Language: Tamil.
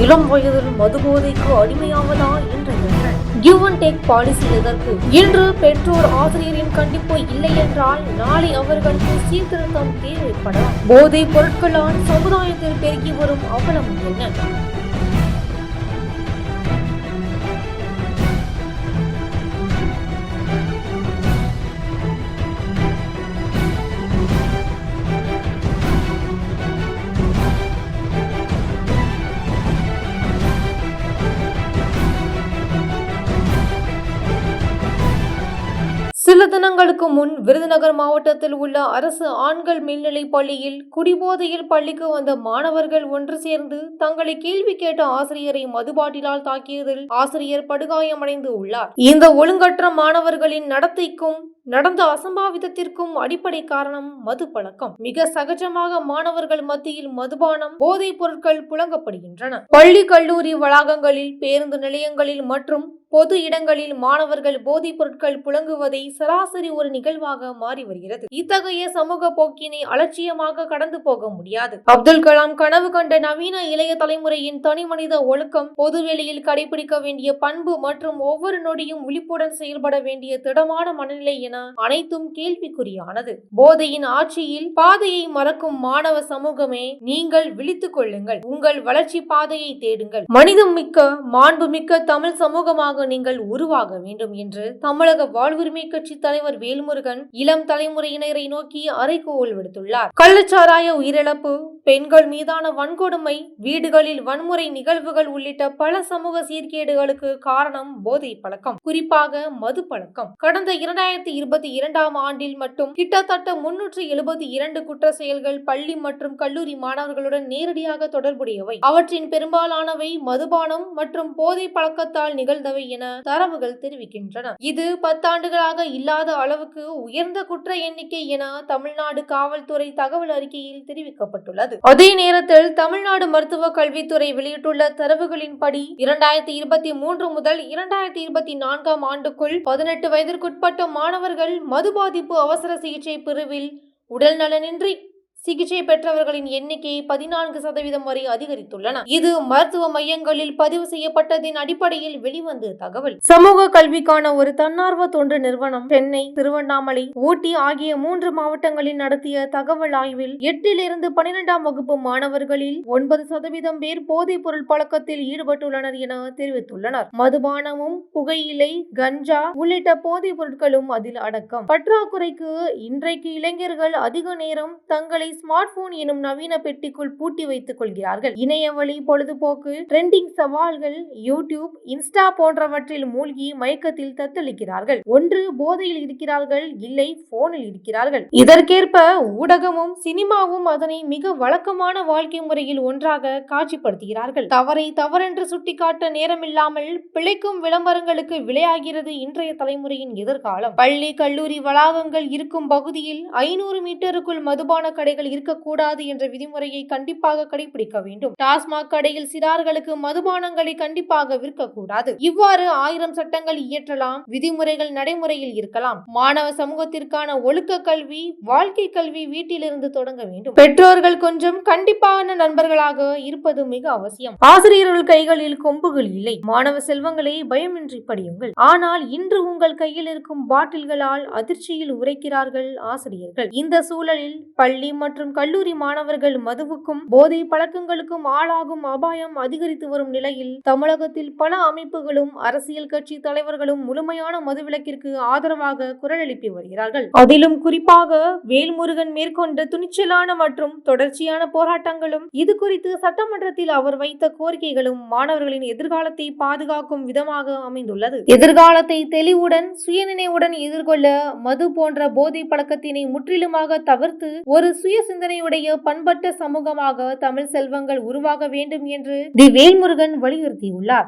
இளம் வயதில் மதுபோதைக்கு அடிமையாவதா என்ற எண்ணம். கிவ் அண்ட் டேக் பாலிசி எதற்கு? இன்று பெற்றோர் ஆசிரியரின் கண்டிப்பு இல்லை என்றால் நாளை அவர்களுக்கு சீர்திருத்தம் தேவைப்படலாம். போதைப் பொருட்களால் சமுதாயத்தில் பெருகி வரும் அவலம் என்ன? சில தினங்களுக்கு முன் விருதுநகர் மாவட்டத்தில் உள்ள அரசு ஆண்கள் மேல்நிலைப் பள்ளியில் குடிபோதையில் பள்ளிக்கு வந்த மாணவர்கள் ஒன்று சேர்ந்து தங்களை கேள்வி கேட்ட ஆசிரியரை மதுபாட்டிலால் தாக்கியதில் ஆசிரியர் படுகாயமடைந்து உள்ளார். இந்த ஒழுங்கற்ற மாணவர்களின் நடத்தைக்கும் நடந்த அசம்பாவிதத்திற்கும் அடிப்படை காரணம் மது பழக்கம். மிக சகஜமாக மாணவர்கள் மத்தியில் மதுபானம், போதைப் பொருட்கள் புழங்கப்படுகின்றன. பள்ளி கல்லூரி வளாகங்களில், பேருந்து நிலையங்களில் மற்றும் பொது இடங்களில் மாணவர்கள் போதைப் பொருட்கள் புழங்குவதை சராசரி ஒரு நிகழ்வாக மாறி வருகிறது. இத்தகைய சமூக போக்கினை அலட்சியமாக கடந்து போக முடியாது. அப்துல் கலாம் கனவு கண்ட நவீன இளைய தலைமுறையின் தனிமனித ஒழுக்கம், பொதுவெளியில் கடைபிடிக்க வேண்டிய பண்பு மற்றும் ஒவ்வொரு நொடியும் விழிப்புடன் செயல்பட வேண்டிய திடமான மனநிலை என அனைத்தும் கேள்விக்குறியானது. போதையின் ஆட்சியில் பாதையை மறக்கும் மாணவ சமூகமே, நீங்கள் விழித்துக் கொள்ளுங்கள். உங்கள் வளர்ச்சி பாதையை தேடுங்கள். மனிதம் மிக்க, மாண்பு மிக்க தமிழ் சமூகமாக நீங்கள் உருவாக வேண்டும் என்று தமிழக வாழ்வுரிமை கட்சி தலைவர் வேல்முருகன் இளம் தலைமுறையினரை நோக்கி அறைகூவல் விடுத்துள்ளார். கள்ளச்சாராய உயிரிழப்பு, பெண்கள் மீதான வன்கொடுமை, வீடுகளில் வன்முறை நிகழ்வுகள் உள்ளிட்ட பல சமூக சீர்கேடுகளுக்கு காரணம் போதை பழக்கம், குறிப்பாக மது பழக்கம். கடந்த 2022ஆம் ஆண்டில் மட்டும் கிட்டத்தட்ட 372 குற்ற செயல்கள் பள்ளி மற்றும் கல்லூரி மாணவர்களுடன் நேரடியாக தொடர்புடையவை. அவற்றின் பெரும்பாலானவை மதுபானம் மற்றும் போதை பழக்கத்தால் நிகழ்ந்தவை என தரவுகள் தெரிவிக்கின்றன. இது 10 ஆண்டுகளாக இல்லாத அளவுக்கு உயர்ந்த குற்ற எண்ணிக்கை என தமிழ்நாடு காவல்துறை தகவல் அறிக்கையில் தெரிவிக்கப்பட்டுள்ளது. அதே நேரத்தில் தமிழ்நாடு மருத்துவ கல்வித்துறை வெளியிட்டுள்ள தரவுகளின்படி 2023 முதல் 2024ஆம் ஆண்டுக்குள் 18 வயதிற்குட்பட்ட மாணவர்கள் மது பாதிப்பு அவசர சிகிச்சை பிரிவில் உடல் நலனின்றி சிகிச்சை பெற்றவர்களின் எண்ணிக்கை 14% வரை அதிகரித்துள்ளன. இது மருத்துவ மையங்களில் பதிவு செய்யப்பட்டதின் அடிப்படையில் வெளிவந்த தகவல். சமூக கல்விக்கான ஒரு தன்னார்வ தொண்டு நிறுவனம் சென்னை, திருவண்ணாமலை, ஊட்டி ஆகிய 3 மாவட்டங்களில் நடத்திய தகவல் ஆய்வில் 8லிருந்து 12ஆம் வகுப்பு மாணவர்களில் 9% பேர் போதைப் பொருள் பழக்கத்தில் ஈடுபட்டுள்ளனர் என தெரிவித்துள்ளனர். மதுபானமும், புகையிலை, கஞ்சா உள்ளிட்ட போதைப் பொருட்களும் அதில் அடக்கம். பற்றாக்குறைக்கு இன்றைக்கு இளைஞர்கள் அதிக நேரம் தங்களை ஸ்மார்ட் போன் எனும் நவீன பெட்டிக்குள் பூட்டி வைத்துக் கொள்கிறார்கள். இணையவழி பொழுதுபோக்கு, ட்ரெண்டிங் சவால்கள், யூடியூப், இன்ஸ்டா போன்றவற்றில் மூழ்கி மயக்கத்தில் தத்தளிக்கிறார்கள். ஒன்று போதையில் இருக்கிறார்கள், இல்லை போனில் இருக்கிறார்கள். இதற்கேற்ப ஊடகமும் சினிமாவும் அதனை மிக வழக்கமான வாழ்க்கை முறையில் ஒன்றாக காட்சிப்படுத்துகிறார்கள். தவறை தவறென்று சுட்டிக்காட்ட நேரமில்லாமல் பிழைக்கும் விளம்பரங்களுக்கு விலையாகிறது இன்றைய தலைமுறையின் எதிர்காலம். பள்ளி கல்லூரி வளாகங்கள் இருக்கும் பகுதியில் 500 மீட்டருக்குள் மதுபான கடைகள் இருக்கக்கூடாது என்ற விதிமுறையை கண்டிப்பாக கடைபிடிக்க வேண்டும். டாஸ்மாக் கடையில் சிறார்களுக்கு மதுபானங்களை கண்டிப்பாக விற்கக்கூடாது. இவ்வாறு 1000 சட்டங்கள் இயற்றலாம், விதிமுறைகள் நடைமுறையில் இருக்கலாம். மாணவ சமூகத்திற்கான ஒழுக்க கல்வி, வாழ்க்கை கல்வி வீட்டிலிருந்து தொடங்க வேண்டும். பெற்றோர்கள் கொஞ்சம் கண்டிப்பான நண்பர்களாக இருப்பது மிக அவசியம். ஆசிரியர்கள் கைகளில் கொம்புகள் இல்லை. மாணவ செல்வங்களை பயமின்றி படியுங்கள். ஆனால் இன்று உங்கள் கையில் இருக்கும் பாட்டில்களால் அதிர்ச்சியில் உரைக்கிறார்கள் ஆசிரியர்கள். இந்த சூழலில் பள்ளி மற்றும் கல்லூரி மாணவர்கள் மதுவுக்கும் போதை பழக்கங்களுக்கும் ஆளாகும் அபாயம் அதிகரித்து வரும் நிலையில் தமிழகத்தில் பல அமைப்புகளும் அரசியல் கட்சி தலைவர்களும் முழுமையான மதுவிலக்கிற்கு ஆதரவாக குரல் எழுப்பி வருகிறார்கள். அதிலும் குறிப்பாக வேல்முருகன் மேற்கொண்ட துணிச்சலான மற்றும் தொடர்ச்சியான போராட்டங்களும், இது குறித்து சட்டமன்றத்தில் அவர் வைத்த கோரிக்கைகளும் மாணவர்களின் எதிர்காலத்தை பாதுகாக்கும் விதமாக அமைந்துள்ளது. எதிர்காலத்தை தெளிவுடன், சுயநினைவுடன் எதிர்கொள்ள மது போன்ற போதை பழக்கத்தினை முற்றிலுமாக தவிர்த்து ஒரு சுய சிந்தனையுடைய பண்பட்ட சமூகமாக தமிழ் செல்வங்கள் உருவாக வேண்டும் என்று வேல்முருகன் வலியுறுத்தியுள்ளார்.